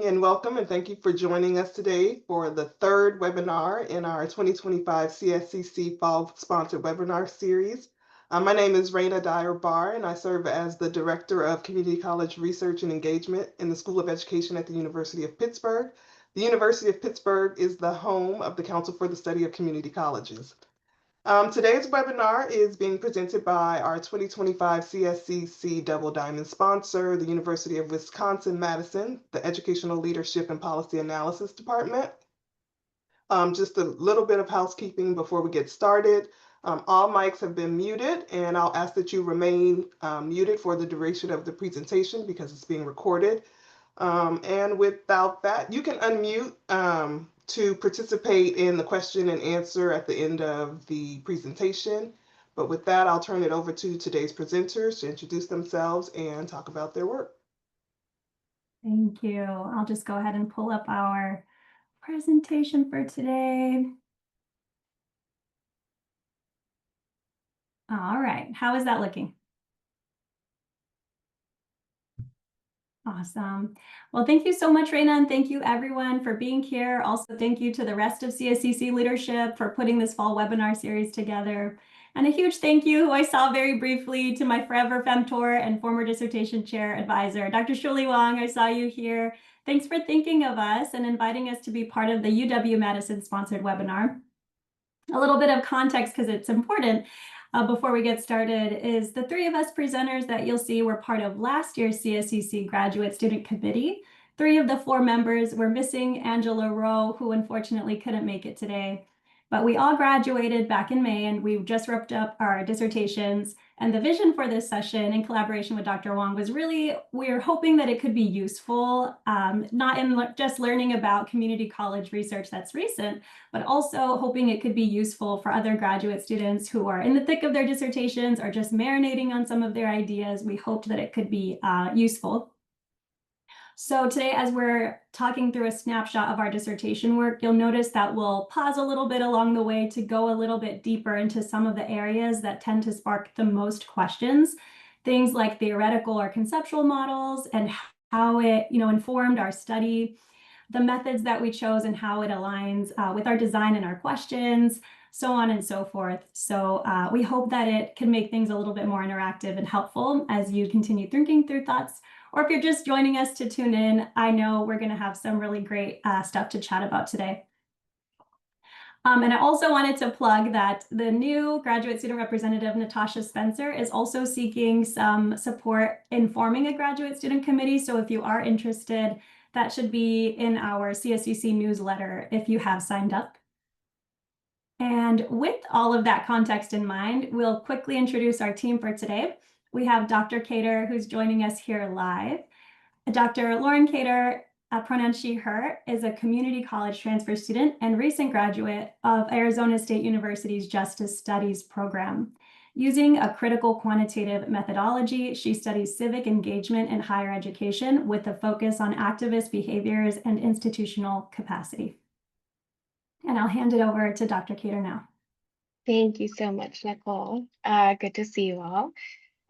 morning and welcome, and thank you for joining us today for the third webinar in our 2025 CSCC Fall Sponsored Webinar Series. My name is Raina Dyer-Barr, and I serve as the Director of Community College Research and Engagement in the School of Education at the University of Pittsburgh. The University of Pittsburgh is the home of the Council for the Study of Community Colleges. Today's webinar is being presented by our 2025 CSCC Double Diamond sponsor, the University of Wisconsin-Madison, the Educational Leadership and Policy Analysis Department. Just a little bit of housekeeping before we get started. All mics have been muted, and I'll ask that you remain muted for the duration of the presentation because it's being recorded. And without that, you can unmute to participate in the question and answer at the end of the presentation. But with that, I'll turn it over to today's presenters to introduce themselves and talk about their work. Thank you. I'll just go ahead and pull up our presentation for today. All right, how is that looking? Awesome. Well, thank you so much, Raina, and thank you everyone for being here. Also, thank you to the rest of CSCC leadership for putting this fall webinar series together. And a huge thank you, who I saw very briefly, to my forever femtor and former dissertation chair advisor, Dr. Shuli Wang. I saw you here. Thanks for thinking of us and inviting us to be part of the UW-Madison sponsored webinar. A little bit of context, because it's important, before we get started, is the three of us presenters that you'll see were part of last year's CSCC Graduate Student Committee. 3 of the 4 members were missing Angela Rowe, who unfortunately couldn't make it today. But we all graduated back in May, and we just wrapped up our dissertations. And the vision for this session, in collaboration with Dr. Wong, was really, we're hoping that it could be useful, not in just learning about community college research that's recent, but also hoping it could be useful for other graduate students who are in the thick of their dissertations or just marinating on some of their ideas. We hoped that it could be useful. So today, as we're talking through a snapshot of our dissertation work, you'll notice that we'll pause a little bit along the way to go a little bit deeper into some of the areas that tend to spark the most questions. Things like theoretical or conceptual models and how it, informed our study, the methods that we chose and how it aligns with our design and our questions, so on and so forth. So we hope that it can make things a little bit more interactive and helpful as you continue thinking through thoughts. Or if you're just joining us to tune in, I know we're going to have some really great stuff to chat about today. And I also wanted to plug that the new graduate student representative, Natasha Spencer, is also seeking some support in forming a graduate student committee. So if you are interested, that should be in our CSCC newsletter if you have signed up. And with all of that context in mind, we'll quickly introduce our team for today. We have Dr. Cater, who's joining us here live. Dr. Lauren Cater, pronoun she, her, is a community college transfer student and recent graduate of Arizona State University's Justice Studies program. Using a critical quantitative methodology, she studies civic engagement in higher education with a focus on activist behaviors and institutional capacity. And I'll hand it over to Dr. Cater now. Thank you so much, Nicole. Good to see you all.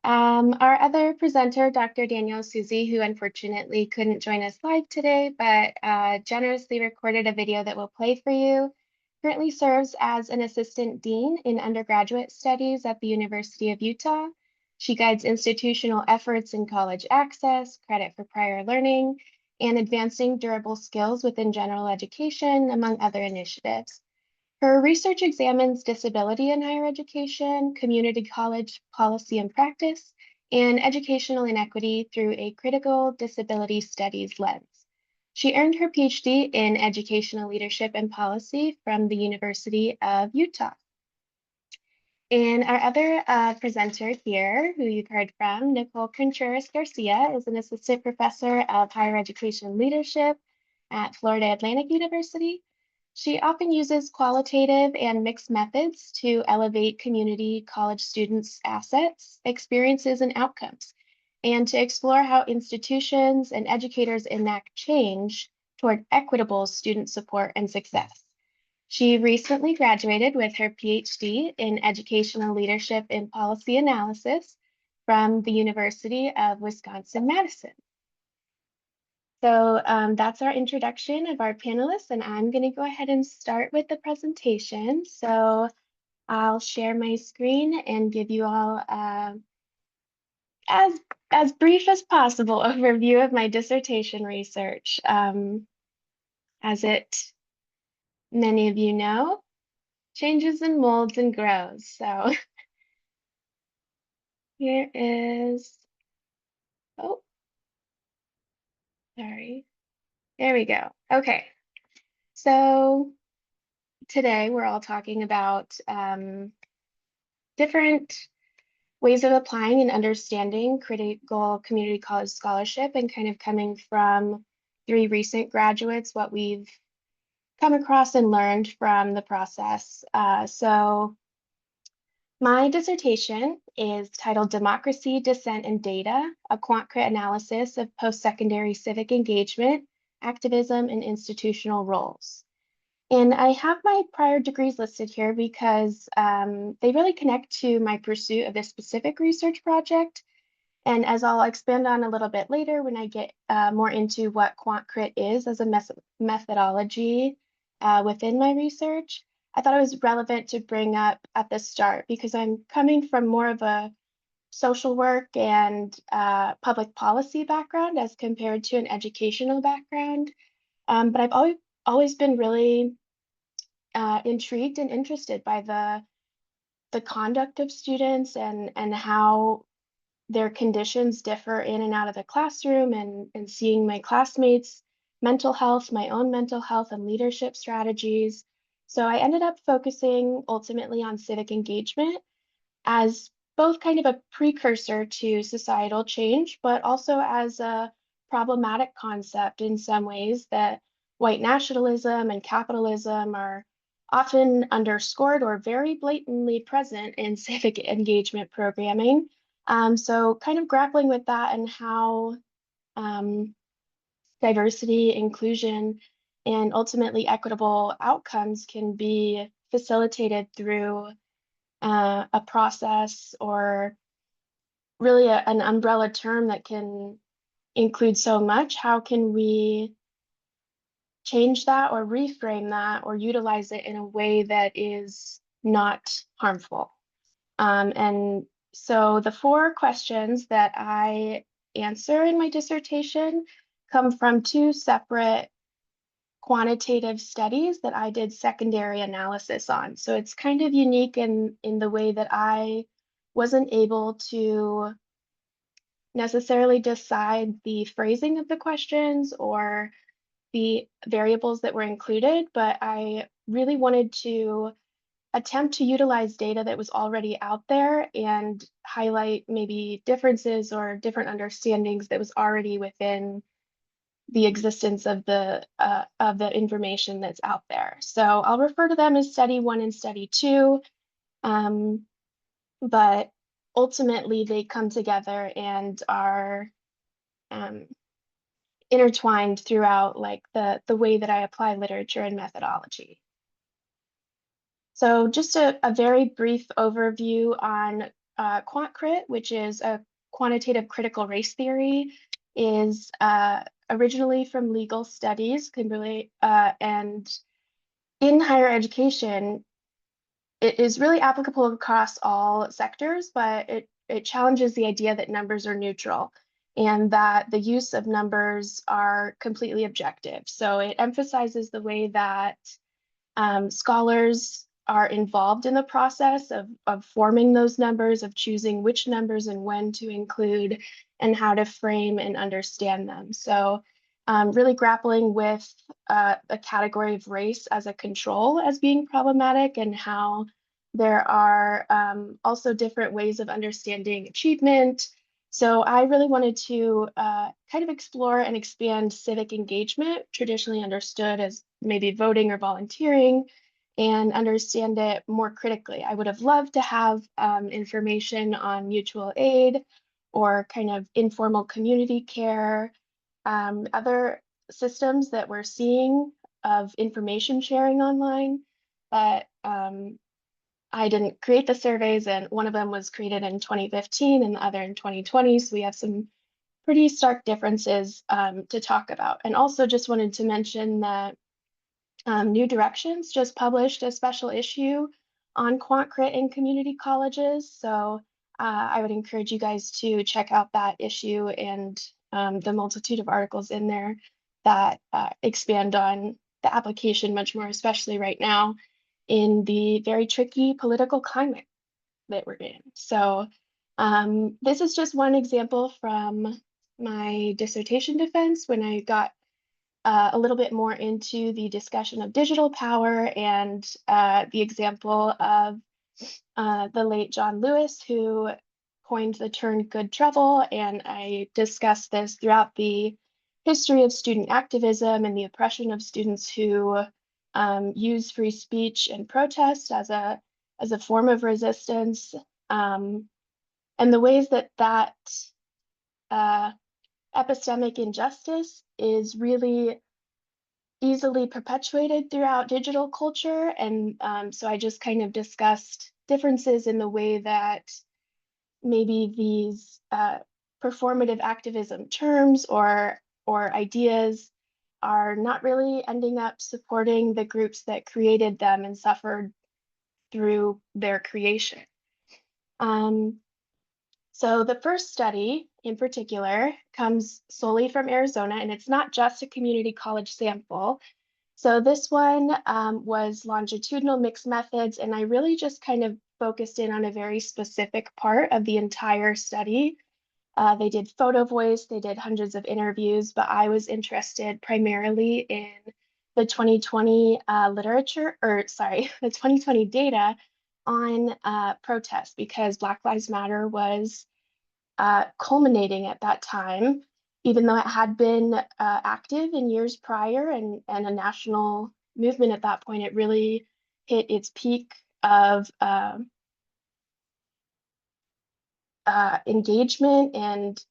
Our other presenter, Dr. Danielle Susie, who unfortunately couldn't join us live today, but generously recorded a video that we'll play for you, currently serves as an assistant dean in undergraduate studies at the University of Utah. She guides institutional efforts in college access, credit for prior learning, and advancing durable skills within general education, among other initiatives. Her research examines disability in higher education, community college policy and practice, and educational inequity through a critical disability studies lens. She earned her PhD in educational leadership and policy from the University of Utah. And our other presenter here, who you've heard from, Nicole Contreras Garcia, is an assistant professor of higher education leadership at Florida Atlantic University. She often uses qualitative and mixed methods to elevate community college students' assets, experiences, and outcomes, and to explore how institutions and educators enact change toward equitable student support and success. She recently graduated with her PhD in educational leadership and policy analysis from the University of Wisconsin-Madison. So that's our introduction of our panelists, and I'm going to go ahead and start with the presentation. So I'll share my screen and give you all as brief as possible overview of my dissertation research. As many of you know, changes and molds and grows. So here is, oh, sorry. There we go. Okay. So today we're all talking about different ways of applying and understanding critical community college scholarship, and kind of coming from 3 recent graduates, what we've come across and learned from the process. So my dissertation is titled Democracy, Dissent, and Data, a quant-crit analysis of post-secondary civic engagement, activism, and institutional roles. And I have my prior degrees listed here because they really connect to my pursuit of this specific research project. And as I'll expand on a little bit later when I get more into what quant-crit is as a methodology within my research, I thought it was relevant to bring up at the start because I'm coming from more of a social work and public policy background as compared to an educational background. But I've always been really intrigued and interested by the conduct of students and how their conditions differ in and out of the classroom, and seeing my classmates' mental health, my own mental health, and leadership strategies. So I ended up focusing ultimately on civic engagement as both kind of a precursor to societal change, but also as a problematic concept in some ways that white nationalism and capitalism are often underscored or very blatantly present in civic engagement programming. So kind of grappling with that and how diversity, inclusion, and ultimately equitable outcomes can be facilitated through a process, or really an umbrella term that can include so much. How can we change that or reframe that or utilize it in a way that is not harmful? And so the 4 questions that I answer in my dissertation come from 2 separate quantitative studies that I did secondary analysis on. So it's kind of unique in the way that I wasn't able to necessarily decide the phrasing of the questions or the variables that were included, but I really wanted to attempt to utilize data that was already out there and highlight maybe differences or different understandings that was already within the existence of the information that's out there. So I'll refer to them as study 1 and study 2, but ultimately they come together and are intertwined throughout, like the way that I apply literature and methodology. So just a very brief overview on quant-crit, which is a quantitative critical race theory, is originally from legal studies, and in higher education, it is really applicable across all sectors, but it challenges the idea that numbers are neutral and that the use of numbers are completely objective. So it emphasizes the way that scholars are involved in the process of forming those numbers, of choosing which numbers and when to include, and how to frame and understand them. So really grappling with the category of race as a control as being problematic, and how there are also different ways of understanding achievement. So I really wanted to kind of explore and expand civic engagement, traditionally understood as maybe voting or volunteering, and understand it more critically. I would have loved to have information on mutual aid or kind of informal community care, other systems that we're seeing of information sharing online, but I didn't create the surveys, and one of them was created in 2015 and the other in 2020. So we have some pretty stark differences to talk about. And also just wanted to mention that New Directions just published a special issue on quant crit in community colleges. So I would encourage you guys to check out that issue and the multitude of articles in there that expand on the application much more, especially right now in the very tricky political climate that we're in. So this is just one example from my dissertation defense when I got a little bit more into the discussion of digital power and the example of the late John Lewis, who coined the term good trouble. And I discussed this throughout the history of student activism and the oppression of students who use free speech and protest as a form of resistance, and the ways that epistemic injustice is really easily perpetuated throughout digital culture. And so I just kind of discussed differences in the way that maybe these performative activism terms or ideas are not really ending up supporting the groups that created them and suffered through their creation. So the first study in particular comes solely from Arizona, and it's not just a community college sample. So this one was longitudinal mixed methods, and I really just kind of focused in on a very specific part of the entire study. They did photo voice, they did hundreds of interviews, but I was interested primarily in the 2020 the 2020 data on protest, because Black Lives Matter was culminating at that time, even though it had been active in years prior and a national movement at that point. It really hit its peak of engagement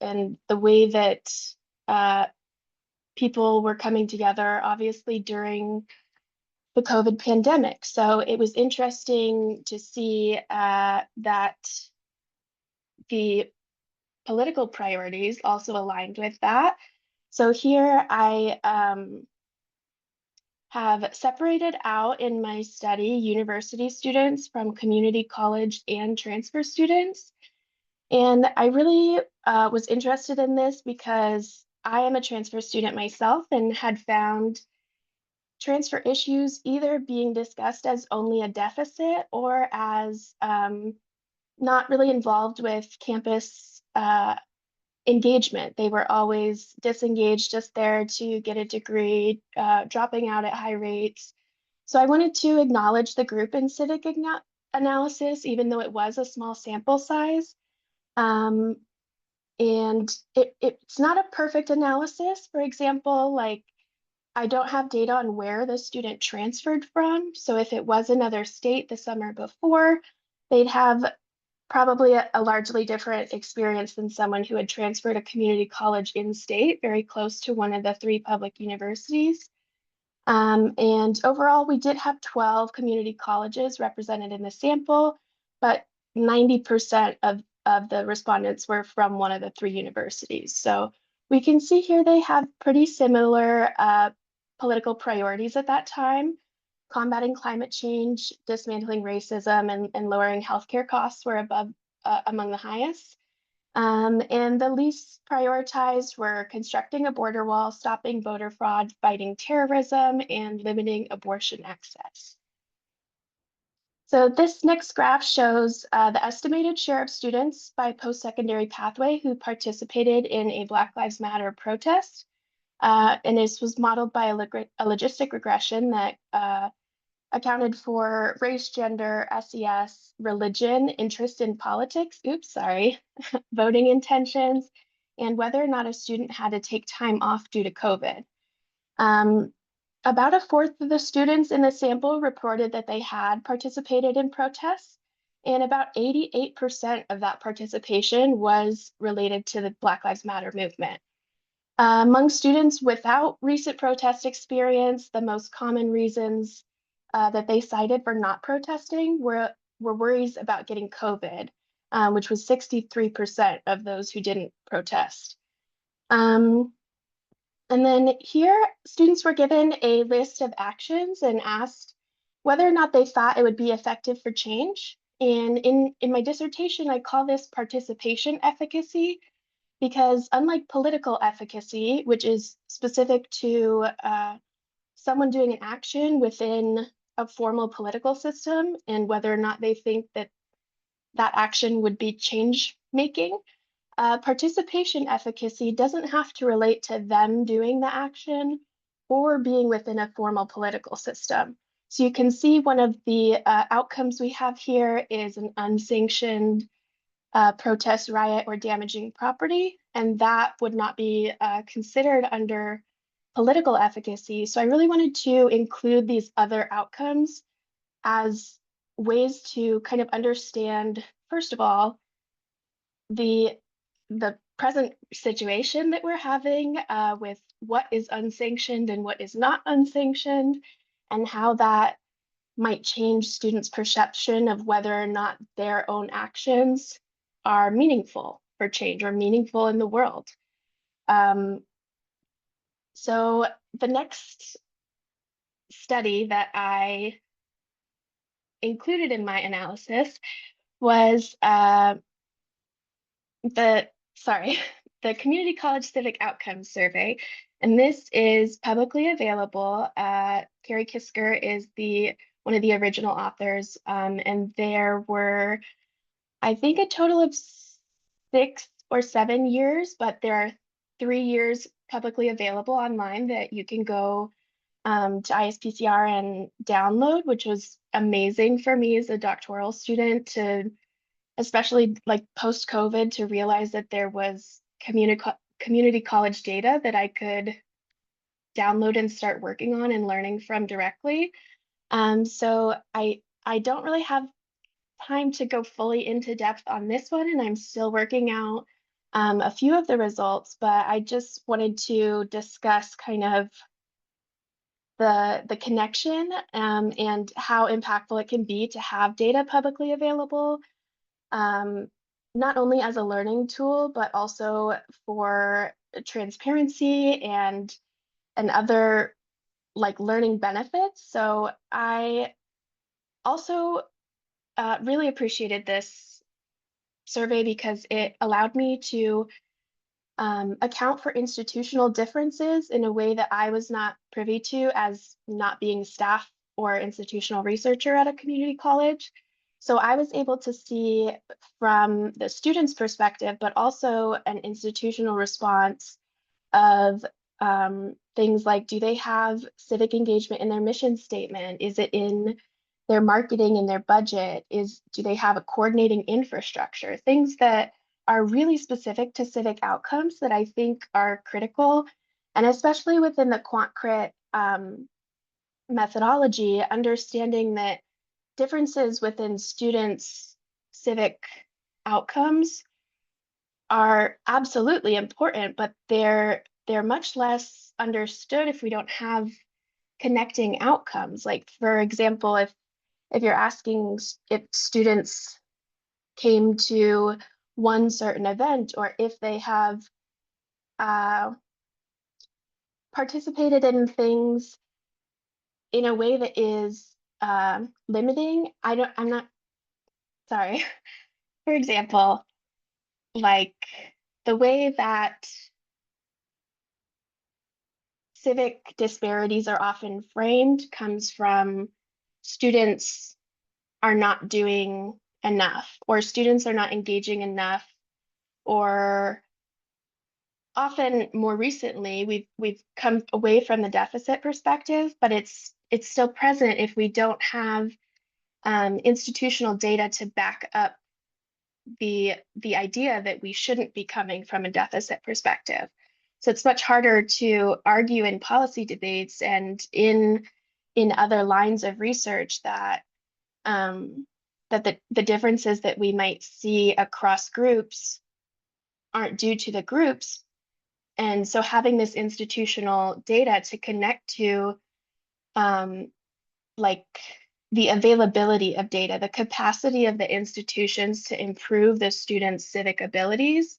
and the way that people were coming together, obviously during the COVID pandemic. So it was interesting to see that the political priorities also aligned with that. So here I have separated out in my study university students from community college and transfer students. And I really was interested in this because I am a transfer student myself and had found transfer issues either being discussed as only a deficit or as not really involved with campus engagement. They were always disengaged, just there to get a degree, dropping out at high rates. So I wanted to acknowledge the group in civic analysis, even though it was a small sample size. And it's not a perfect analysis. For example, like I don't have data on where the student transferred from. So if it was another state the summer before, they'd have probably a largely different experience than someone who had transferred a community college in state, very close to one of the 3 public universities. And overall, we did have 12 community colleges represented in the sample, but 90% of the respondents were from one of the 3 universities. So we can see here they have pretty similar political priorities at that time. Combating climate change, dismantling racism, and lowering healthcare costs were among the highest. And the least prioritized were constructing a border wall, stopping voter fraud, fighting terrorism, and limiting abortion access. So this next graph shows the estimated share of students by post-secondary pathway who participated in a Black Lives Matter protest. And this was modeled by a logistic regression that accounted for race, gender, SES, religion, interest in politics, voting intentions, and whether or not a student had to take time off due to COVID. About a fourth of the students in the sample reported that they had participated in protests, and about 88% of that participation was related to the Black Lives Matter movement. Among students without recent protest experience, the most common reasons that they cited for not protesting were worries about getting COVID, which was 63% of those who didn't protest. And then here, students were given a list of actions and asked whether or not they thought it would be effective for change. And in my dissertation, I call this participation efficacy because unlike political efficacy, which is specific to someone doing an action within a formal political system and whether or not they think that that action would be change making, participation efficacy doesn't have to relate to them doing the action or being within a formal political system. So you can see one of the outcomes we have here is an unsanctioned protest, riot, or damaging property, and that would not be considered under political efficacy. So I really wanted to include these other outcomes as ways to kind of understand, first of all, the present situation that we're having with what is unsanctioned and what is not unsanctioned, and how that might change students' perception of whether or not their own actions are meaningful for change or meaningful in the world. So the next study that I included in my analysis was the Community College Civic Outcomes Survey. And this is publicly available. Carrie Kisker is one of the original authors. And there were, I think, a total of 6 or 7 years, but there are 3 years publicly available online that you can go to ISPCR and download, which was amazing for me as a doctoral student to, especially like post-COVID, to realize that there was community college data that I could download and start working on and learning from directly. So I don't really have time to go fully into depth on this one, and I'm still working out a few of the results, but I just wanted to discuss kind of the connection and how impactful it can be to have data publicly available, not only as a learning tool, but also for transparency and other like learning benefits. So I also really appreciated this survey because it allowed me to account for institutional differences in a way that I was not privy to as not being staff or institutional researcher at a community college. So I was able to see from the student's perspective, but also an institutional response of things like, do they have civic engagement in their mission statement? Is it in their marketing and their budget? Do they have a coordinating infrastructure? Things that are really specific to civic outcomes that I think are critical. And especially within the QuantCrit methodology, understanding that differences within students' civic outcomes are absolutely important, but they're much less understood if we don't have connecting outcomes. Like, for example, if you're asking if students came to one certain event, or if they have participated in things in a way that is limiting, I'm not, sorry. For example, like the way that civic disparities are often framed comes from students are not doing enough, or students are not engaging enough, or often more recently we've come away from the deficit perspective, but it's still present if we don't have institutional data to back up the idea that we shouldn't be coming from a deficit perspective. So it's much harder to argue in policy debates and in other lines of research that that the differences that we might see across groups aren't due to the groups. And so having this institutional data to connect to like the availability of data, the capacity of the institutions to improve the students' civic abilities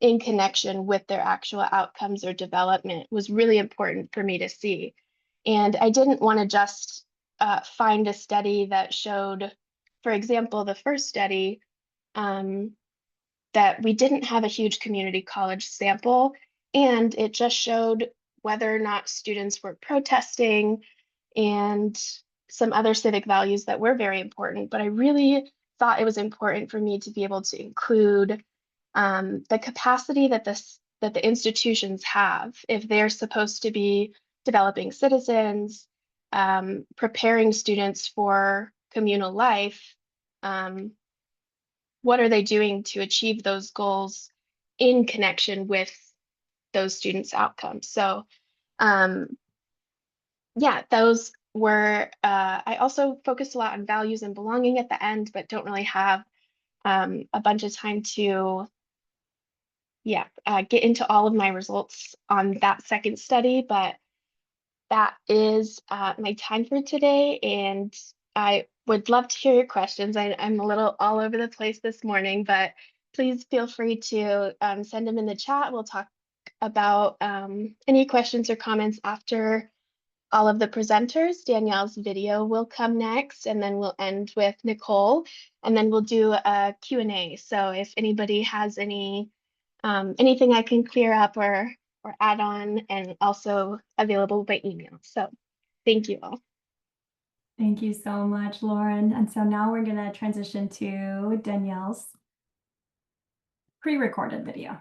in connection with their actual outcomes or development was really important for me to see. And I didn't want to just find a study that showed, for example, the first study, that we didn't have a huge community college sample, and it just showed whether or not students were protesting and some other civic values that were very important. But I really thought it was important for me to be able to include the capacity that the institutions have if they're supposed to be developing citizens, preparing students for communal life. What are they doing to achieve those goals in connection with those students' outcomes? So yeah, those were, I also focused a lot on values and belonging at the end, but don't really have a bunch of time to get into all of my results on that second study, but that is my time for today, and I would love to hear your questions. I'm a little all over the place this morning, but please feel free to send them in the chat. We'll talk about any questions or comments after all of the presenters. Danielle's video will come next, and then we'll end with Nicole, and then we'll do a Q&A. So if anybody has anything I can clear up or add on, and also available by email. So thank you all. Thank you so much, Lauren. And so now we're going to transition to Danielle's pre-recorded video.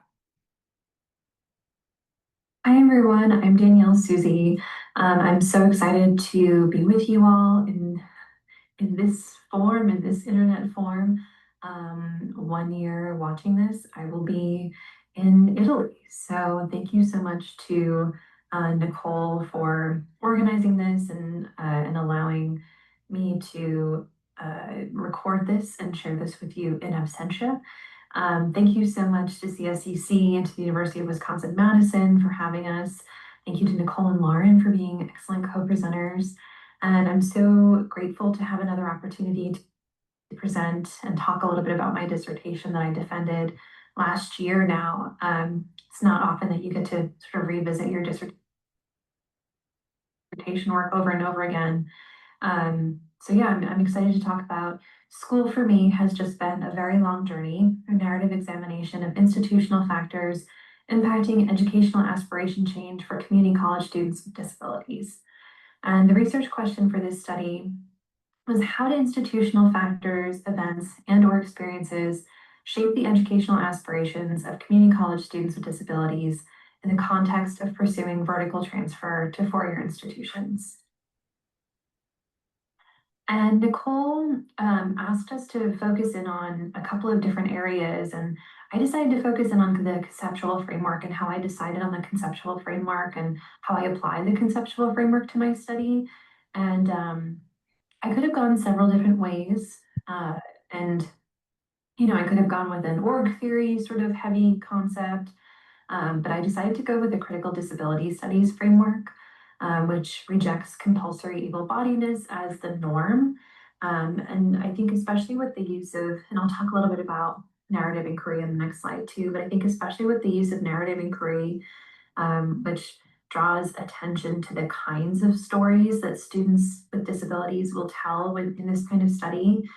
Hi everyone, I'm Danielle Susie. I'm so excited to be with you all in this form, in this internet form. 1 year watching this, I will be in Italy. So thank you so much to Nicole for organizing this and allowing me to record this and share this with you in absentia. Thank you so much to CSCC and to the University of Wisconsin-Madison for having us. Thank you to Nicole and Lauren for being excellent co-presenters. And I'm so grateful to have another opportunity to present and talk a little bit about my dissertation that I defended last year now. It's not often that you get to sort of revisit your dissertation work over and over again. So yeah, I'm excited to talk about school. For me has just been a very long journey, a narrative examination of institutional factors impacting educational aspiration change for community college students with disabilities. And the research question for this study was, how do institutional factors, events, and/or experiences shape the educational aspirations of community college students with disabilities in the context of pursuing vertical transfer to four-year institutions? And Nicole asked us to focus in on a couple of different areas, and I decided to focus in on the conceptual framework and how I decided on the conceptual framework and how I applied the conceptual framework to my study. And I could have gone several different ways, and I could have gone with an org theory sort of heavy concept, but I decided to go with the critical disability studies framework, which rejects compulsory able-bodiedness as the norm. And I think especially with the use of, and I'll talk a little bit about narrative inquiry on the next slide too, but I think especially with the use of narrative inquiry, which draws attention to the kinds of stories that students with disabilities will tell in this kind of study,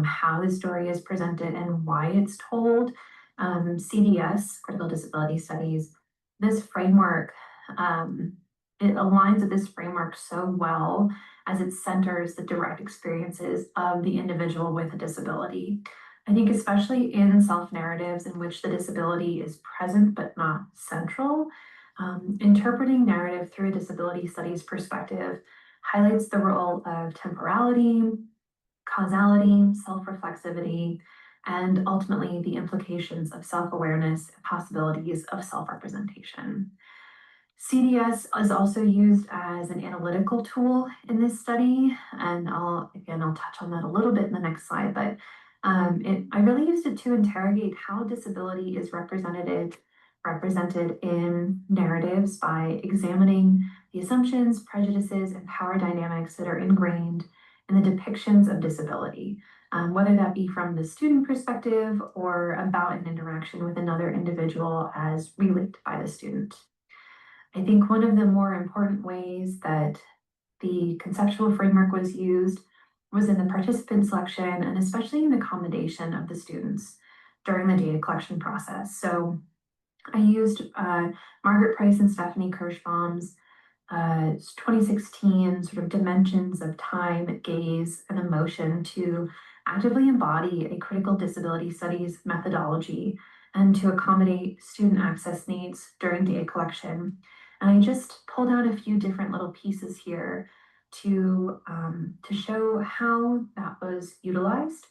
how the story is presented and why it's told. CDS, Critical Disability Studies, this framework, it aligns with this framework so well as it centers the direct experiences of the individual with a disability. I think especially in self-narratives in which the disability is present but not central, interpreting narrative through a disability studies perspective highlights the role of temporality, causality, self-reflexivity, and ultimately the implications of self-awareness and possibilities of self-representation. CDS is also used as an analytical tool in this study, and I'll touch on that a little bit in the next slide, but I really used it to interrogate how disability is represented in narratives by examining the assumptions, prejudices, and power dynamics that are ingrained and the depictions of disability, whether that be from the student perspective or about an interaction with another individual as relayed by the student. I think one of the more important ways that the conceptual framework was used was in the participant selection and especially in the accommodation of the students during the data collection process. So I used Margaret Price and Stephanie Kirschbaum's 2016 sort of dimensions of time, gaze, and emotion to actively embody a critical disability studies methodology and to accommodate student access needs during data collection. And I just pulled out a few different little pieces here to show how that was utilized.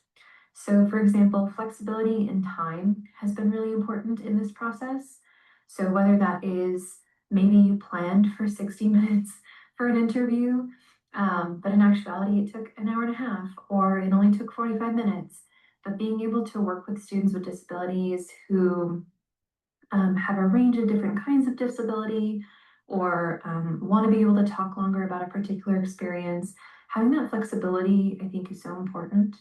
So for example, flexibility in time has been really important in this process. So whether that is maybe you planned for 60 minutes for an interview, but in actuality it took an hour and a half, or it only took 45 minutes. But being able to work with students with disabilities who have a range of different kinds of disability, or want to be able to talk longer about a particular experience, having that flexibility, I think, is so important.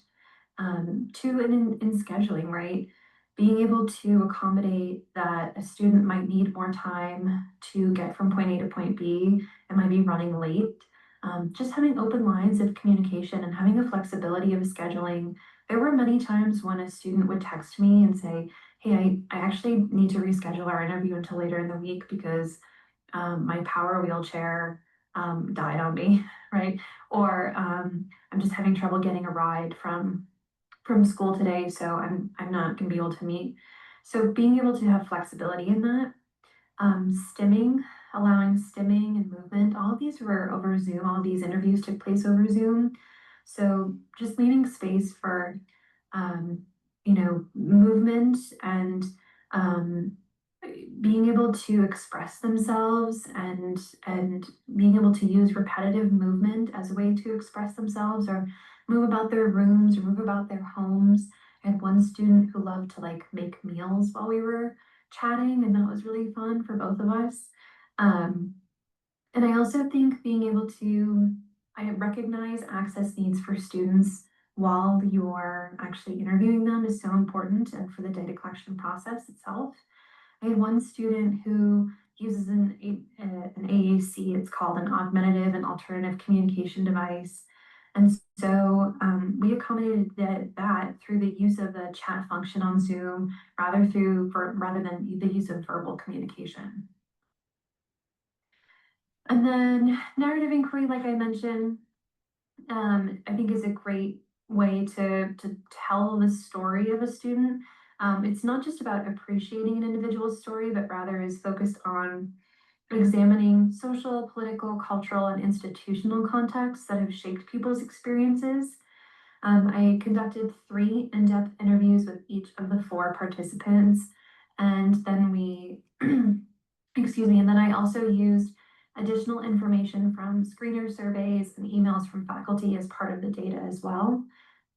In scheduling, right? Being able to accommodate that a student might need more time to get from point A to point B and might be running late. Just having open lines of communication and having a flexibility of scheduling. There were many times when a student would text me and say, hey, I actually need to reschedule our interview until later in the week because my power wheelchair died on me, right? Or I'm just having trouble getting a ride from school today, so I'm not going to be able to meet. So being able to have flexibility in that, stimming, allowing stimming and movement, all of these were over Zoom. All of these interviews took place over Zoom. So just leaving space for, movement and being able to express themselves and being able to use repetitive movement as a way to express themselves or move about their rooms or move about their homes. I had one student who loved to like make meals while we were chatting, and that was really fun for both of us. And I also think being able to I recognize access needs for students while you're actually interviewing them is so important, and for the data collection process itself. I had one student who uses an AAC, it's called an augmentative and alternative communication device. And so we accommodated that through the use of the chat function on Zoom rather than the use of verbal communication. And then narrative inquiry, like I mentioned, I think is a great way to tell the story of a student. It's not just about appreciating an individual's story, but rather is focused on examining social, political, cultural, and institutional contexts that have shaped people's experiences. I conducted 3 in-depth interviews with each of the 4 participants, and then and then I also used additional information from screener surveys and emails from faculty as part of the data as well.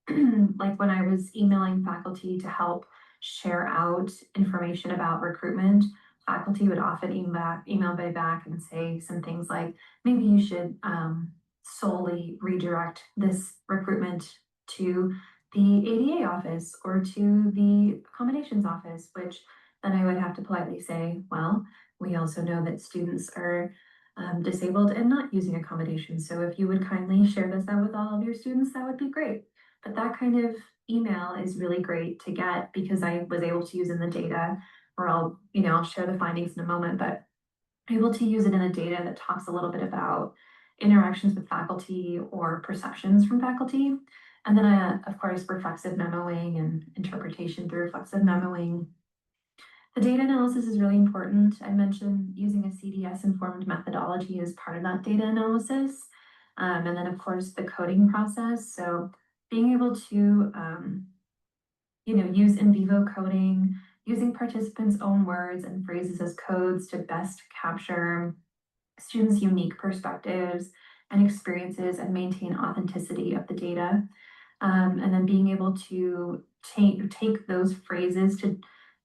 Like when I was emailing faculty to help share out information about recruitment, faculty would often email me back and say some things like, maybe you should solely redirect this recruitment to the ADA office or to the accommodations office, which then I would have to politely say, well, we also know that students are disabled and not using accommodations. So if you would kindly share this out with all of your students, that would be great. But that kind of email is really great to get because I was able to use in the data, or I'll share the findings in a moment, but able to use it in the data that talks a little bit about interactions with faculty or perceptions from faculty. And then of course, reflexive memoing and interpretation through reflexive memoing. The data analysis is really important. I mentioned using a CDS-informed methodology as part of that data analysis. And then of course, the coding process. So being able to, use in vivo coding, using participants' own words and phrases as codes to best capture students' unique perspectives and experiences and maintain authenticity of the data. And then being able to take those phrases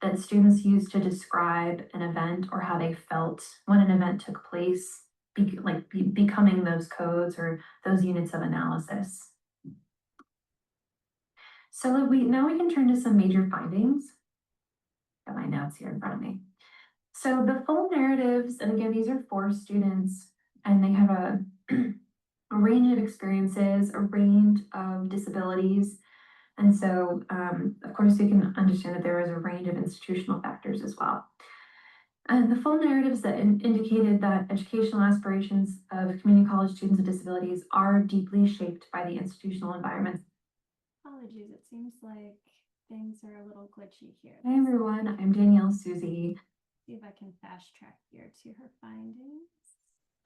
that students use to describe an event or how they felt when an event took place, becoming those codes or those units of analysis. So now we can turn to some major findings. Got my notes here in front of me. So the full narratives, and again, these are for students, and they have a range of experiences, a range of disabilities. And so, of course, you can understand that there is a range of institutional factors as well. And the full narratives that indicated that educational aspirations of community college students with disabilities are deeply shaped by the institutional environment. Apologies, it seems like things are a little glitchy here. Hi everyone, I'm Danielle Susie. See if I can fast track here to her findings.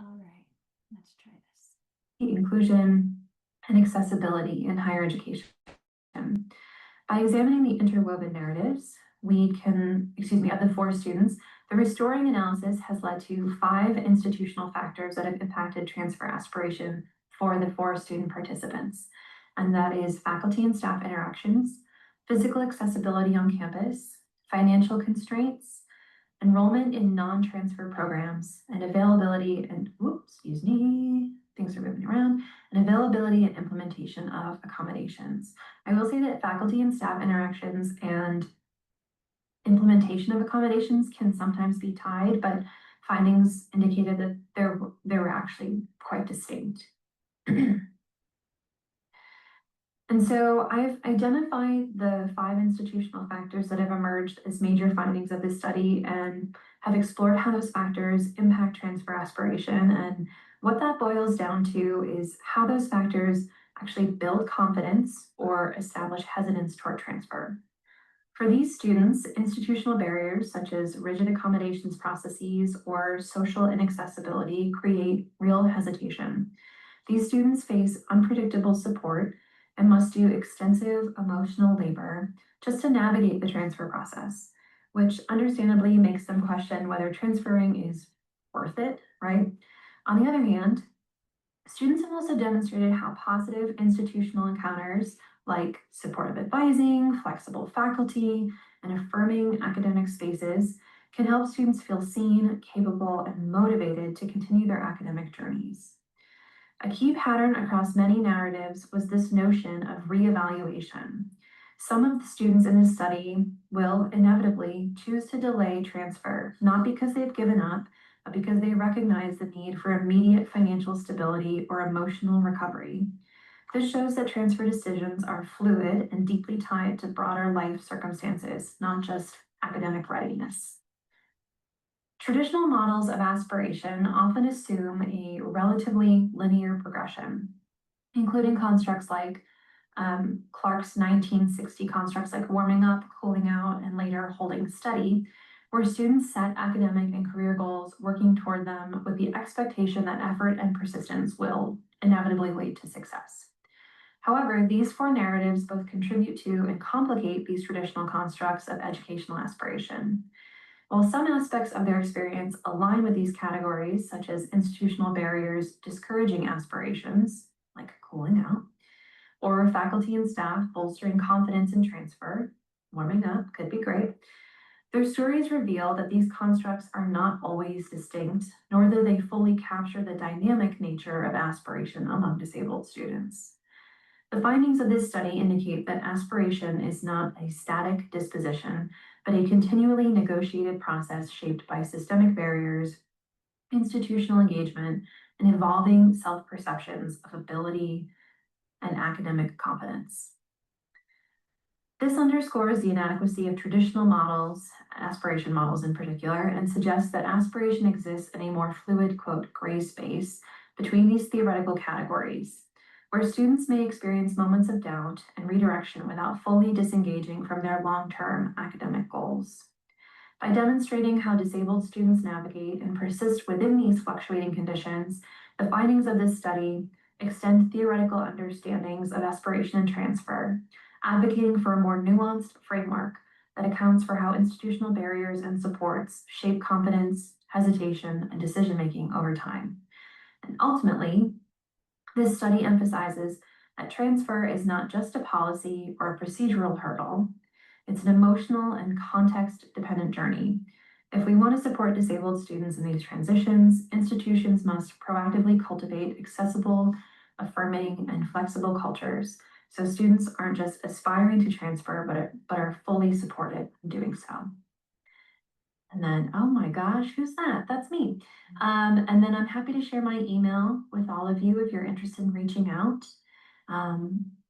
All right, let's try this. Inclusion and accessibility in higher education. By examining the interwoven narratives, we can, of the 4 students, the restoring analysis has led to 5 institutional factors that have impacted transfer aspiration for the 4 student participants. And that is faculty and staff interactions, physical accessibility on campus, financial constraints, enrollment in non-transfer programs, and availability and, things are moving around, and availability and implementation of accommodations. I will say that faculty and staff interactions and implementation of accommodations can sometimes be tied, but findings indicated that they were actually quite distinct. And so I've identified the 5 institutional factors that have emerged as major findings of this study and have explored how those factors impact transfer aspiration. And what that boils down to is how those factors actually build confidence or establish hesitance toward transfer. For these students, institutional barriers such as rigid accommodations processes or social inaccessibility create real hesitation. These students face unpredictable support and must do extensive emotional labor just to navigate the transfer process, which understandably makes them question whether transferring is worth it, right? On the other hand, students have also demonstrated how positive institutional encounters like supportive advising, flexible faculty, and affirming academic spaces can help students feel seen, capable, and motivated to continue their academic journeys. A key pattern across many narratives was this notion of reevaluation. Some of the students in this study will inevitably choose to delay transfer, not because they've given up, but because they recognize the need for immediate financial stability or emotional recovery. This shows that transfer decisions are fluid and deeply tied to broader life circumstances, not just academic readiness. Traditional models of aspiration often assume a relatively linear progression, including constructs like Clark's 1960 constructs like warming up, cooling out, and later holding steady, where students set academic and career goals working toward them with the expectation that effort and persistence will inevitably lead to success. However, these 4 narratives both contribute to and complicate these traditional constructs of educational aspiration. While some aspects of their experience align with these categories, such as institutional barriers discouraging aspirations, like cooling out, or faculty and staff bolstering confidence in transfer, warming up could be great, their stories reveal that these constructs are not always distinct, nor do they fully capture the dynamic nature of aspiration among disabled students. The findings of this study indicate that aspiration is not a static disposition, but a continually negotiated process shaped by systemic barriers, institutional engagement, and evolving self-perceptions of ability and academic competence. This underscores the inadequacy of traditional models, aspiration models in particular, and suggests that aspiration exists in a more fluid, quote, gray space between these theoretical categories, where students may experience moments of doubt and redirection without fully disengaging from their long-term academic goals. By demonstrating how disabled students navigate and persist within these fluctuating conditions, the findings of this study extend theoretical understandings of aspiration and transfer, advocating for a more nuanced framework that accounts for how institutional barriers and supports shape confidence, hesitation, and decision-making over time. And ultimately, this study emphasizes that transfer is not just a policy or a procedural hurdle, it's an emotional and context-dependent journey. If we want to support disabled students in these transitions, institutions must proactively cultivate accessible, affirming, and flexible cultures So students aren't just aspiring to transfer, but are fully supported in doing so. And then, oh my gosh, who's that? That's me. And then I'm happy to share my email with all of you if you're interested in reaching out.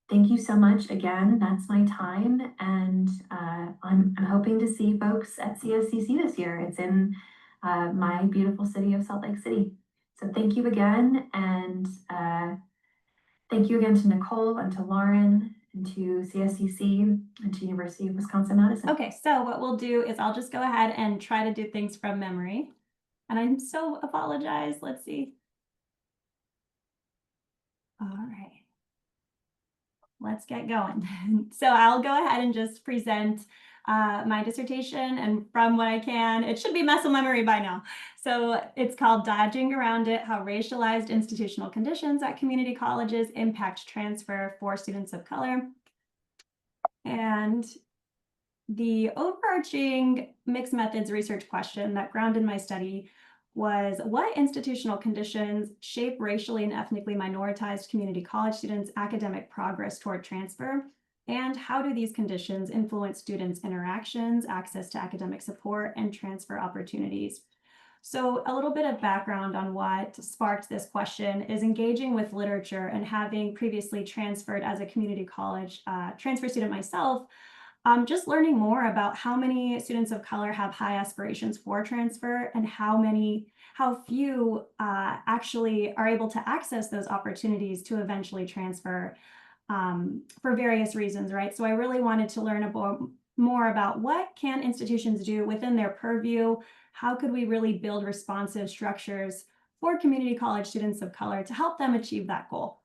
Thank you so much again. That's my time. And I'm hoping to see folks at CSCC this year. It's in my beautiful city of Salt Lake City. So thank you again. And thank you again to Nicole and to Lauren and to CSCC and to University of Wisconsin-Madison. Okay, so what we'll do is I'll just go ahead and try to do things from memory. And I'm so apologize. Let's see. All right. Let's get going. So I'll go ahead and just present my dissertation, and from what I can, it should be muscle memory by now. So it's called Dodging Around It: How Racialized Institutional Conditions at Community Colleges Impact Transfer for Students of Color. And the overarching mixed methods research question that grounded my study was, what institutional conditions shape racially and ethnically minoritized community college students' academic progress toward transfer? And how do these conditions influence students' interactions, access to academic support, and transfer opportunities? So a little bit of background on what sparked this question is engaging with literature, and having previously transferred as a community college transfer student myself, just learning more about how many students of color have high aspirations for transfer, and how few actually are able to access those opportunities to eventually transfer for various reasons, right? So I really wanted to learn more about what can institutions do within their purview. How could we really build responsive structures for community college students of color to help them achieve that goal,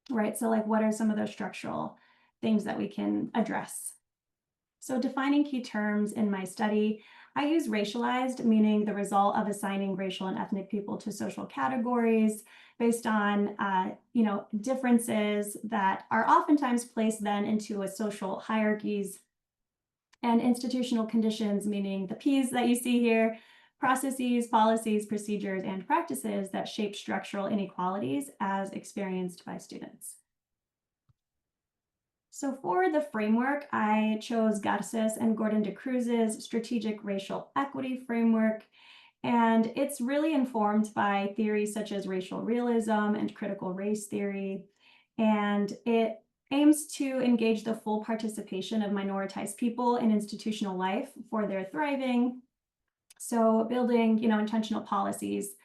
right? So like, what are some of those structural things that we can address? So defining key terms in my study, I use racialized, meaning the result of assigning racial and ethnic people to social categories based on differences that are oftentimes placed then into a social hierarchies. And institutional conditions, meaning the P's that you see here: processes, policies, procedures, and practices that shape structural inequalities as experienced by students. So for the framework, I chose Garces and Gordon de Cruz's Strategic Racial Equity Framework, and it's really informed by theories such as racial realism and critical race theory, and it aims to engage the full participation of minoritized people in institutional life for their thriving. So building, intentional policies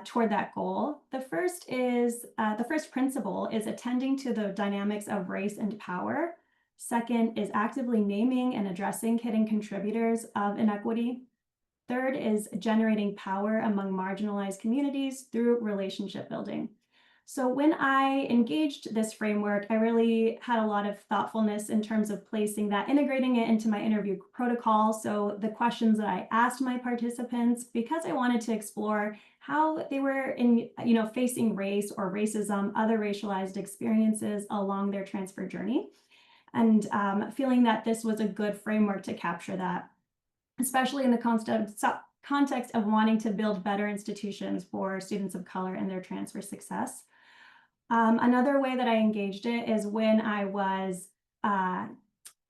toward that goal. The first principle is attending to the dynamics of race and power. Second is actively naming and addressing hidden contributors of inequity. Third is generating power among marginalized communities through relationship building. So when I engaged this framework, I really had a lot of thoughtfulness in terms of placing that, integrating it into my interview protocol. So the questions that I asked my participants, because I wanted to explore how they were facing race or racism, other racialized experiences along their transfer journey, and feeling that this was a good framework to capture that, especially in the context of wanting to build better institutions for students of color and their transfer success. Another way that I engaged it is when I was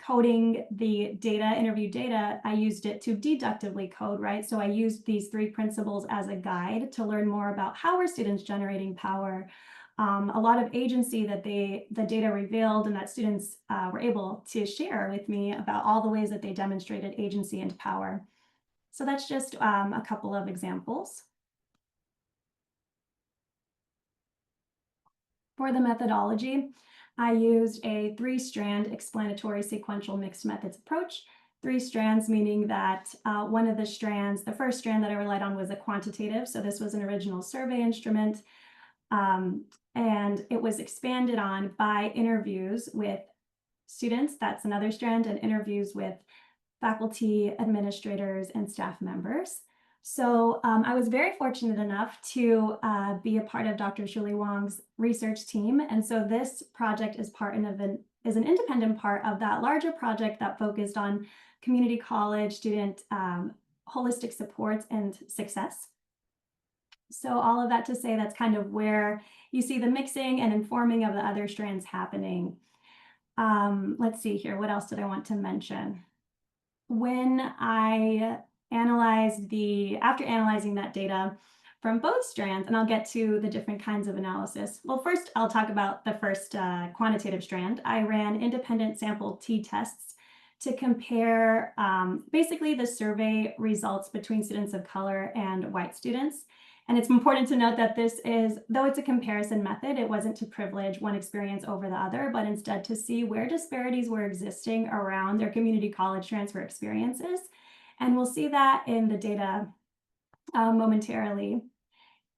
coding the interview data, I used it to deductively code, right? So I used these 3 principles as a guide to learn more about how are students generating power, a lot of agency that the data revealed, and that students were able to share with me about all the ways that they demonstrated agency and power. So that's just a couple of examples. For the methodology, I used a 3-strand explanatory sequential mixed methods approach. 3 strands, meaning that one of the strands, the first strand that I relied on, was a quantitative. So this was an original survey instrument. And it was expanded on by interviews with students. That's another strand, and interviews with faculty, administrators, and staff members. So I was very fortunate enough to be a part of Dr. Julie Wong's research team. And so this project is an independent part of that larger project that focused on community college student holistic supports and success. So all of that to say that's kind of where you see the mixing and informing of the other strands happening. Let's see here, what else did I want to mention? When I after analyzing that data from both strands, and I'll get to the different kinds of analysis. Well, first I'll talk about the first quantitative strand. I ran independent sample t-tests to compare basically the survey results between students of color and white students. And it's important to note that this is, though it's a comparison method, it wasn't to privilege one experience over the other, but instead to see where disparities were existing around their community college transfer experiences. And we'll see that in the data momentarily.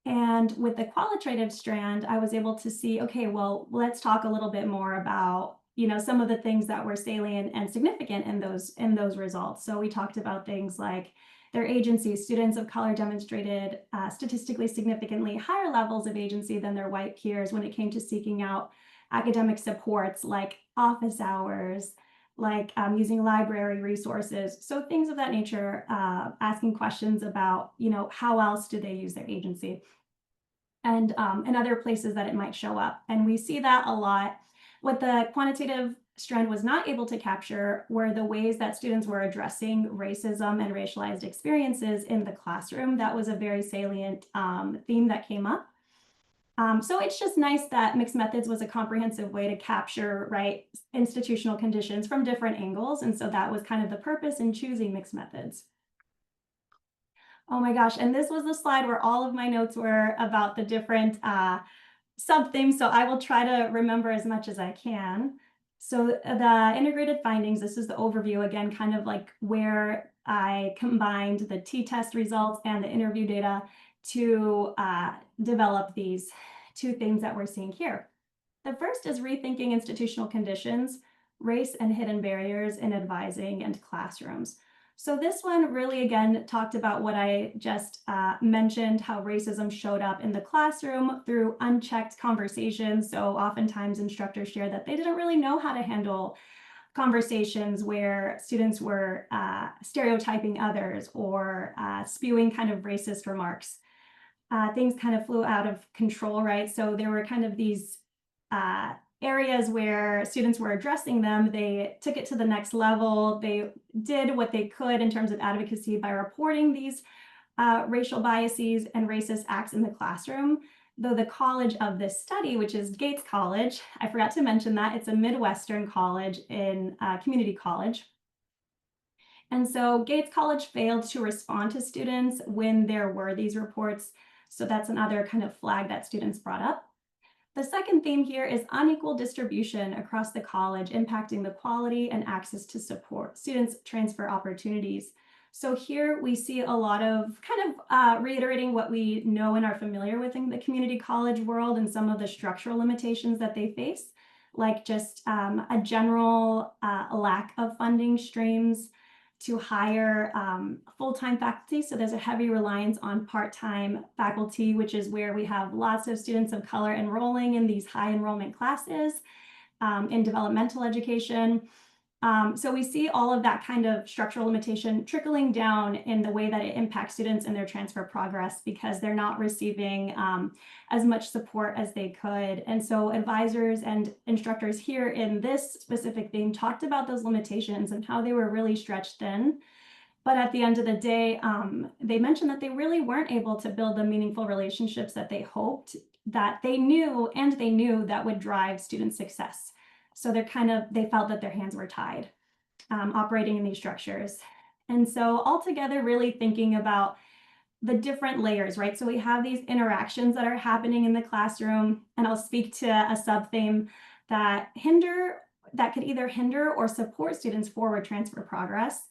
And with the qualitative strand, I was able to see, okay, well, let's talk a little bit more about, some of the things that were salient and significant in those results. So we talked about things like their agency. Students of color demonstrated statistically significantly higher levels of agency than their white peers when it came to seeking out academic supports like office hours, like using library resources. So things of that nature, asking questions about, how else do they use their agency? And other places that it might show up. And we see that a lot. What the quantitative strand was not able to capture were the ways that students were addressing racism and racialized experiences in the classroom. That was a very salient theme that came up. So it's just nice that mixed methods was a comprehensive way to capture, institutional conditions from different angles. And so that was kind of the purpose in choosing mixed methods. Oh my gosh, and this was the slide where all of my notes were about the different sub-themes, so I will try to remember as much as I can. So the integrated findings, this is the overview, again, kind of like where I combined the t-test results and the interview data to develop these two things that we're seeing here. The first is rethinking institutional conditions, race and hidden barriers in advising and classrooms. So this one really, again, talked about what I just mentioned, how racism showed up in the classroom through unchecked conversations. So oftentimes instructors share that they didn't really know how to handle conversations where students were stereotyping others or spewing kind of racist remarks. Things kind of flew out of control, right? So there were kind of these areas where students were addressing them. They took it to the next level. They did what they could in terms of advocacy by reporting these racial biases and racist acts in the classroom. Though the college of this study, which is Gates College, I forgot to mention that it's a Midwestern college in community college. And so Gates College failed to respond to students when there were these reports. So that's another kind of flag that students brought up. The second theme here is unequal distribution across the college, impacting the quality and access to support students' transfer opportunities. So here we see a lot of kind of reiterating what we know and are familiar with in the community college world and some of the structural limitations that they face, like just a general lack of funding streams to hire full-time faculty. So there's a heavy reliance on part-time faculty, which is where we have lots of students of color enrolling in these high enrollment classes in developmental education. So we see all of that kind of structural limitation trickling down in the way that it impacts students in their transfer progress because they're not receiving as much support as they could. And so advisors and instructors here in this specific theme talked about those limitations and how they were really stretched thin. But at the end of the day, they mentioned that they really weren't able to build the meaningful relationships that they hoped, that they knew that would drive student success. So they felt that their hands were tied operating in these structures. And so altogether, really thinking about the different layers, right? So we have these interactions that are happening in the classroom, and I'll speak to a sub-theme that could either hinder or support students' forward transfer progress.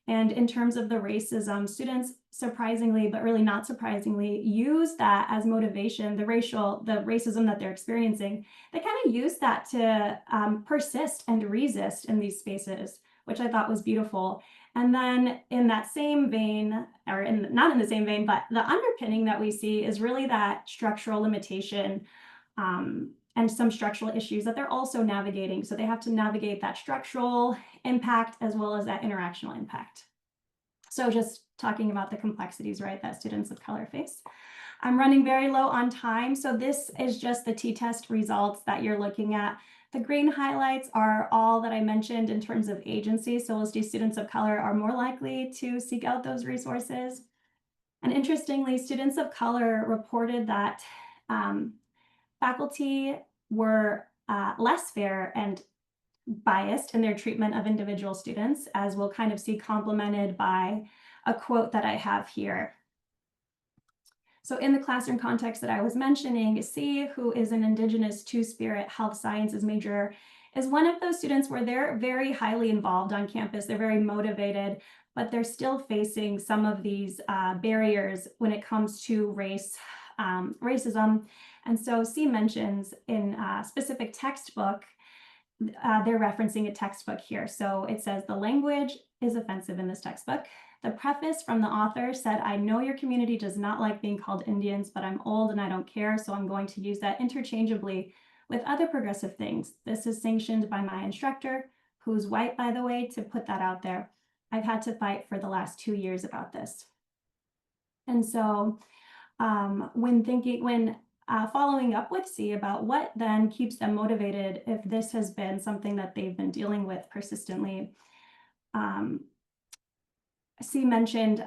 And in terms of the racism, students surprisingly, but really not surprisingly, use that as motivation, the racism that they're experiencing. They kind of use that to persist and resist in these spaces, which I thought was beautiful. And then in that same vein, or not in the same vein, but the underpinning that we see is really that structural limitation and some structural issues that they're also navigating. So they have to navigate that structural impact as well as that interactional impact. So just talking about the complexities, right, that students of color face. I'm running very low on time, so this is just the t-test results that you're looking at. The green highlights are all that I mentioned in terms of agency, so we'll see students of color are more likely to seek out those resources. And interestingly, students of color reported that faculty were less fair and biased in their treatment of individual students, as we'll kind of see complemented by a quote that I have here. So in the classroom context that I was mentioning, C, who is an Indigenous Two-Spirit Health Sciences major, is one of those students where they're very highly involved on campus. They're very motivated, but they're still facing some of these barriers when it comes to racism. And so C mentions in a specific textbook, they're referencing a textbook here. So it says the language is offensive in this textbook. The preface from the author said, I know your community does not like being called Indians, but I'm old and I don't care, so I'm going to use that interchangeably with other progressive things. This is sanctioned by my instructor, who's white, by the way, to put that out there. I've had to fight for the last 2 years about this. And so when following up with C about what then keeps them motivated if this has been something that they've been dealing with persistently, C mentioned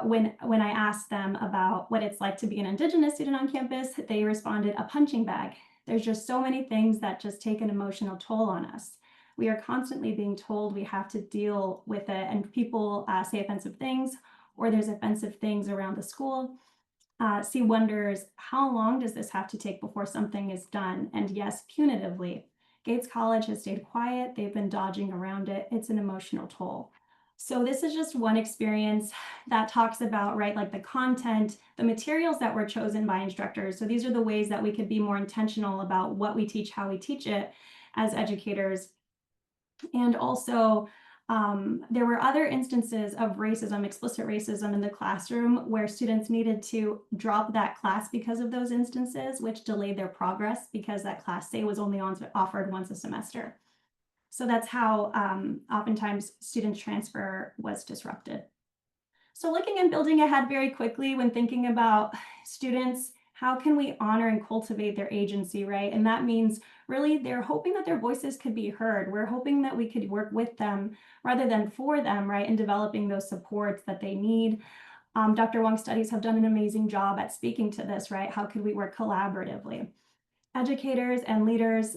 when I asked them about what it's like to be an Indigenous student on campus, they responded, a punching bag. There's just so many things that just take an emotional toll on us. We are constantly being told we have to deal with it, and people say offensive things, or there's offensive things around the school. C wonders, how long does this have to take before something is done? And yes, punitively. Gates College has stayed quiet. They've been dodging around it. It's an emotional toll. So this is just one experience that talks about, right, like the content, the materials that were chosen by instructors. So these are the ways that we could be more intentional about what we teach, how we teach it as educators. And also, there were other instances of racism, explicit racism in the classroom where students needed to drop that class because of those instances, which delayed their progress because that class, say, was only offered once a semester. So that's how oftentimes student transfer was disrupted. So looking and building ahead very quickly when thinking about students, how can we honor and cultivate their agency, right? And that means really they're hoping that their voices could be heard. We're hoping that we could work with them rather than for them, right? In developing those supports that they need. Dr. Wong's studies have done an amazing job at speaking to this, right? How could we work collaboratively? Educators and leaders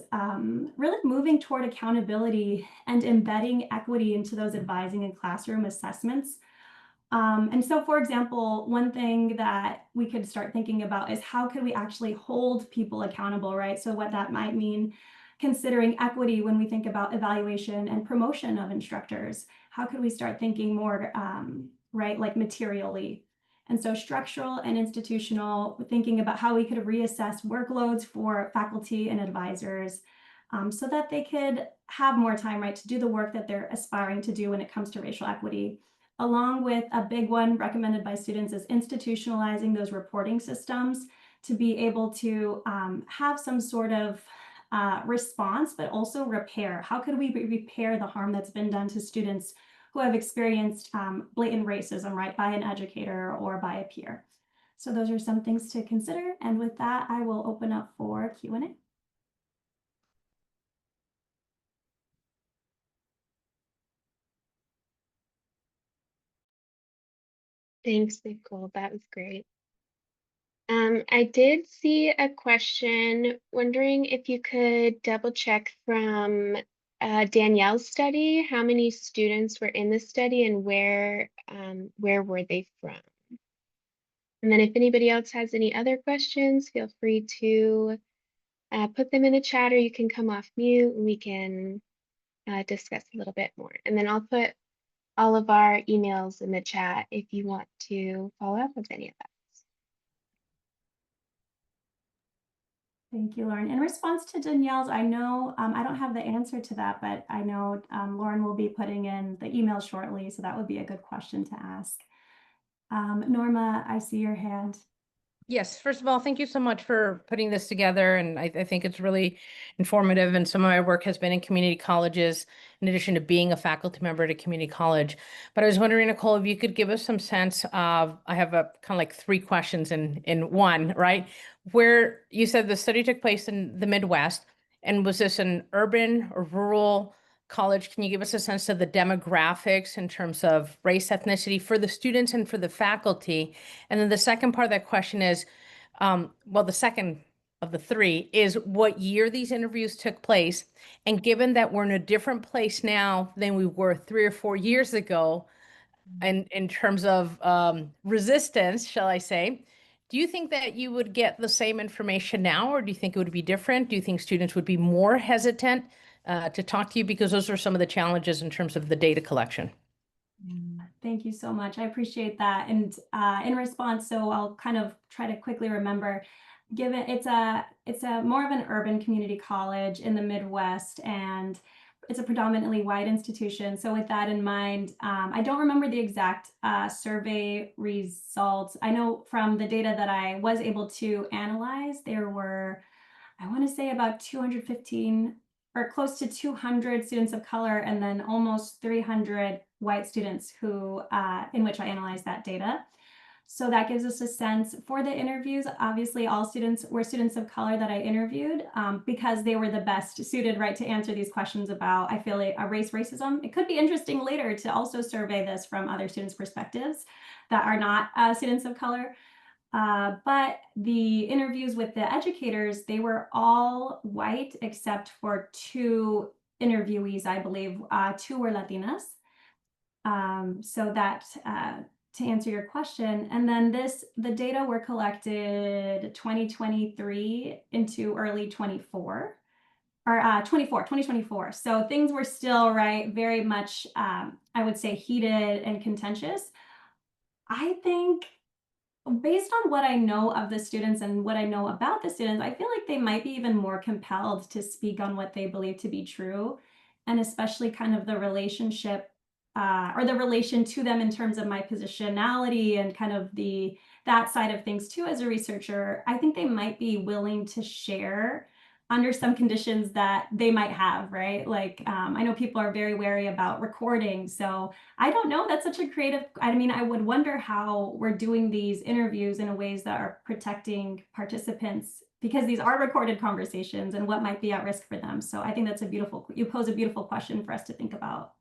really moving toward accountability and embedding equity into those advising and classroom assessments. And so, for example, one thing that we could start thinking about is how could we actually hold people accountable, right? So what that might mean, considering equity when we think about evaluation and promotion of instructors, how could we start thinking more, right, like materially? And so structural and institutional, thinking about how we could reassess workloads for faculty and advisors so that they could have more time, right, to do the work that they're aspiring to do when it comes to racial equity. Along with a big one recommended by students is institutionalizing those reporting systems to be able to have some sort of response, but also repair. How could we repair the harm that's been done to students who have experienced blatant racism, right, by an educator or by a peer? So those are some things to consider. And with that, I will open up for Q&A. Thanks, Nicole. That was great. I did see a question wondering if you could double check from Danielle's study, how many students were in the study and where were they from? And then if anybody else has any other questions, feel free to put them in the chat, or you can come off mute and we can discuss a little bit more. And then I'll put all of our emails in the chat if you want to follow up with any of that. Thank you, Lauren. In response to Danielle's, I know I don't have the answer to that, but I know Lauren will be putting in the email shortly, so that would be a good question to ask. Norma, I see your hand. Yes, first of all, thank you so much for putting this together. And I think it's really informative. And some of my work has been in community colleges, in addition to being a faculty member at a community college. But I was wondering, Nicole, if you could give us some sense of, I have a kind of like three questions in one, right? Where you said the study took place in the Midwest, and was this an urban or rural college? Can you give us a sense of the demographics in terms of race, ethnicity for the students and for the faculty? And then the second part of that question is, well, the second of the three is what year these interviews took place. And given that we're in a different place now than we were 3 or 4 years ago, and in terms of resistance, shall I say, do you think that you would get the same information now, or do you think it would be different? Do you think students would be more hesitant to talk to you? Because those are some of the challenges in terms of the data collection. Thank you so much. I appreciate that. And in response, so I'll kind of try to quickly remember, given it's a more of an urban community college in the Midwest, and it's a predominantly white institution. So with that in mind, I don't remember the exact survey results. I know from the data that I was able to analyze, there were, I want to say, about 215 or close to 200 students of color, and then almost 300 white students who, in which I analyzed that data. So that gives us a sense for the interviews. Obviously, all students were students of color that I interviewed because they were the best suited, right, to answer these questions about, I feel like, racism. It could be interesting later to also survey this from other students' perspectives that are not students of color. But the interviews with the educators, they were all white except for 2 interviewees, I believe. 2 were Latinas. So that to answer your question. And then the data were collected 2023 into early 24 or 2024. So things were still, right, very much, I would say, heated and contentious. I think, based on what I know of the students and what I know about the students, I feel like they might be even more compelled to speak on what they believe to be true, and especially kind of the relationship or the relation to them in terms of my positionality and kind of that side of things too. As a researcher, I think they might be willing to share under some conditions that they might have, right? Like I know people are very wary about recording, so I don't know. That's such a creative, I mean, I would wonder how we're doing these interviews in ways that are protecting participants, because these are recorded conversations, and what might be at risk for them. So I think that's you pose a beautiful question for us to think about.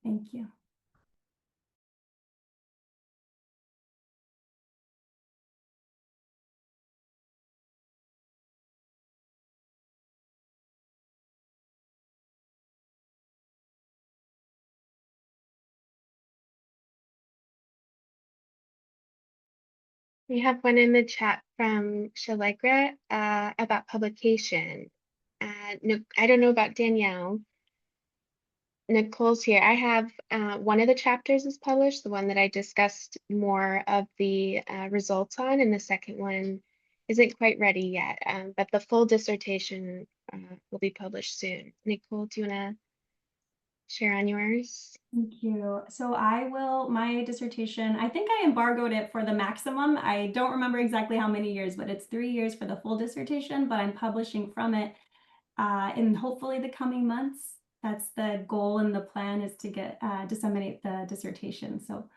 Thank you. We have one in the chat from Shalegra about publication. No, I don't know about Danielle. Nicole's here. I have one of the chapters is published, the one that I discussed more of the results on, and the second one isn't quite ready yet, but the full dissertation will be published soon. Nicole, do you want to share on yours? Thank you. So my dissertation, I think I embargoed it for the maximum. I don't remember exactly how many years, but it's 3 years for the full dissertation, but I'm publishing from it in hopefully the coming months. That's the goal, and the plan is to get disseminate the dissertation. So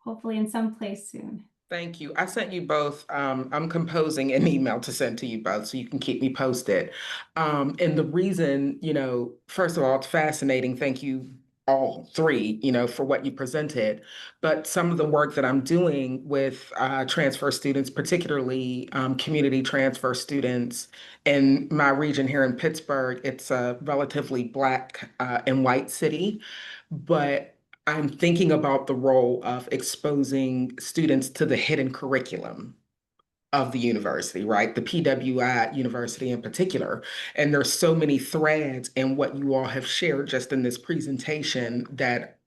hopefully in some place soon. Thank you. I sent you both. I'm composing an email to send to you both so you can keep me posted. And the reason, first of all, it's fascinating. Thank you all three, for what you presented. But some of the work that I'm doing with transfer students, particularly community transfer students in my region here in Pittsburgh, it's a relatively Black and white city, but I'm thinking about the role of exposing students to the hidden curriculum of the university, right? The PWI university in particular. And there's so many threads in what you all have shared just in this presentation that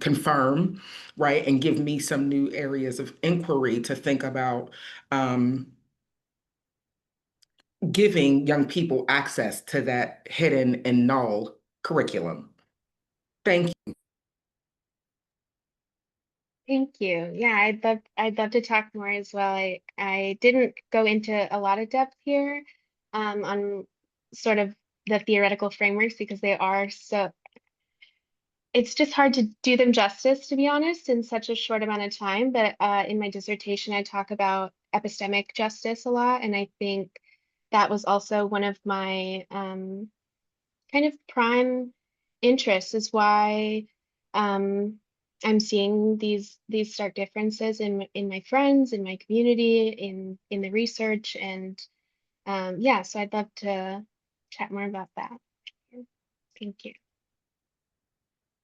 confirm, right? And give me some new areas of inquiry to think about giving young people access to that hidden and null curriculum. Thank you. Thank you. Yeah, I'd love to talk more as well. I didn't go into a lot of depth here on sort of the theoretical frameworks because they are so, it's just hard to do them justice, to be honest, in such a short amount of time. But in my dissertation, I talk about epistemic justice a lot, and I think that was also one of my kind of prime interests, is why I'm seeing these stark differences in my friends, in my community, in the research, and yeah, so I'd love to chat more about that. Thank you.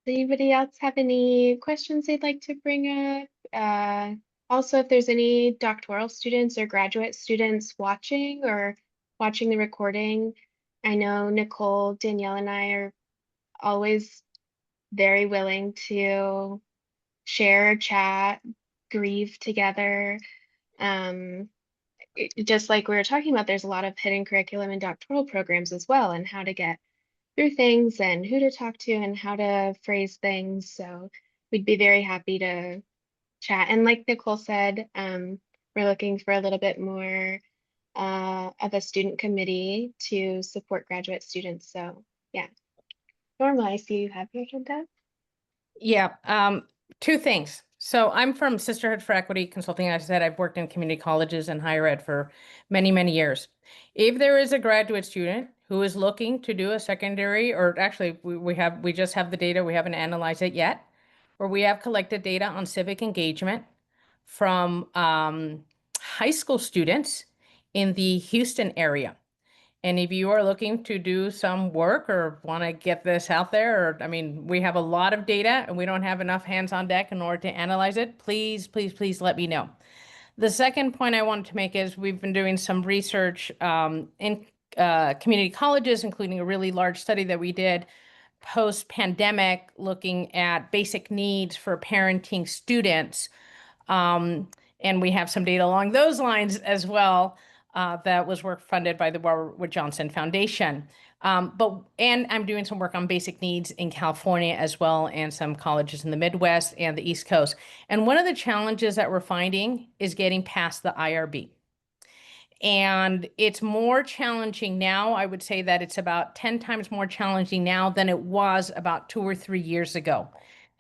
Does anybody else have any questions they'd like to bring up? Also, if there's any doctoral students or graduate students watching the recording, I know Nicole, Danielle, and I are always very willing to share, chat, grieve together. Just like we were talking about, there's a lot of hidden curriculum and doctoral programs as well, and how to get through things and who to talk to and how to phrase things. So we'd be very happy to chat. And like Nicole said, we're looking for a little bit more of a student committee to support graduate students. So yeah. Norma, I see you have your hand up. Yeah, two things. So I'm from Sisterhood for Equity Consulting. As I said, I've worked in community colleges and higher ed for many, many years. If there is a graduate student who is looking to do a secondary, or actually we just have the data, we haven't analyzed it yet, where we have collected data on civic engagement from high school students in the Houston area. And if you are looking to do some work or want to get this out there, or I mean, we have a lot of data and we don't have enough hands on deck in order to analyze it, please, please, please let me know. The second point I wanted to make is we've been doing some research in community colleges, including a really large study that we did post-pandemic, looking at basic needs for parenting students. And we have some data along those lines as well. That was work funded by the Barbara Wood Johnson Foundation. And I'm doing some work on basic needs in California as well, and some colleges in the Midwest and the East Coast. And one of the challenges that we're finding is getting past the IRB. And it's more challenging now. I would say that it's about 10 times more challenging now than it was about 2 or 3 years ago.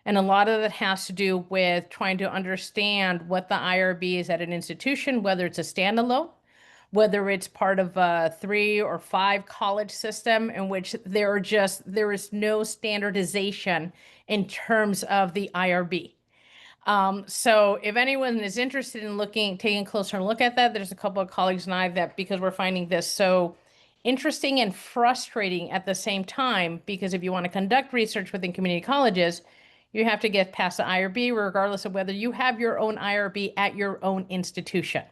And a lot of it has to do with trying to understand what the IRB is at an institution, whether it's a standalone, whether it's part of a 3 or 5 college system in which there is no standardization in terms of the IRB. So if anyone is interested in taking a closer look at that, there's a couple of colleagues and I that, because we're finding this so interesting and frustrating at the same time, because if you want to conduct research within community colleges, you have to get past the IRB, regardless of whether you have your own IRB at your own institution.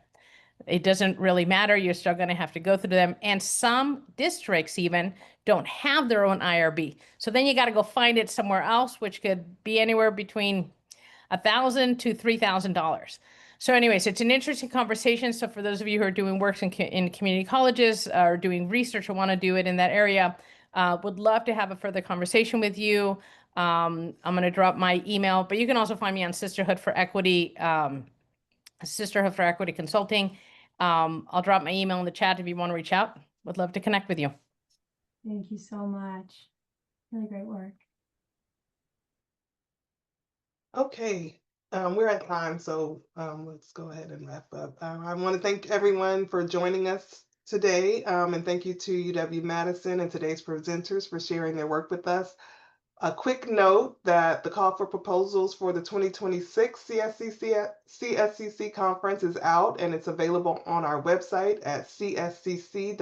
It doesn't really matter. You're still going to have to go through them. And some districts even don't have their own IRB. So then you got to go find it somewhere else, which could be anywhere between $1,000 to $3,000. So anyways, it's an interesting conversation. So for those of you who are doing work in community colleges or doing research or want to do it in that area, would love to have a further conversation with you. I'm going to drop my email, but you can also find me on Sisterhood for Equity, Sisterhood for Equity Consulting. I'll drop my email in the chat if you want to reach out. Would love to connect with you. Thank you so much. Really great work. Okay, we're at time, so let's go ahead and wrap up. I want to thank everyone for joining us today, and thank you to UW-Madison and today's presenters for sharing their work with us. A quick note that the call for proposals for the 2026 CSCC conference is out, and it's available on our website at cscc.pitt.edu.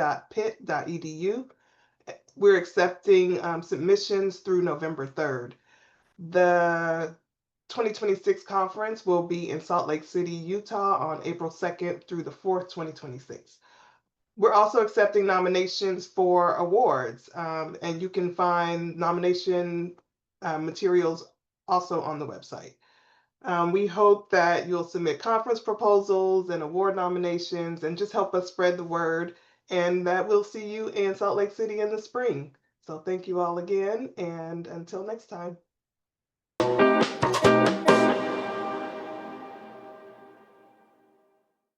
We're accepting submissions through November 3rd. The 2026 conference will be in Salt Lake City, Utah on April 2nd through the 4th, 2026. We're also accepting nominations for awards, and you can find nomination materials also on the website. We hope that you'll submit conference proposals and award nominations and just help us spread the word, and that we'll see you in Salt Lake City in the spring. So thank you all again, and until next time.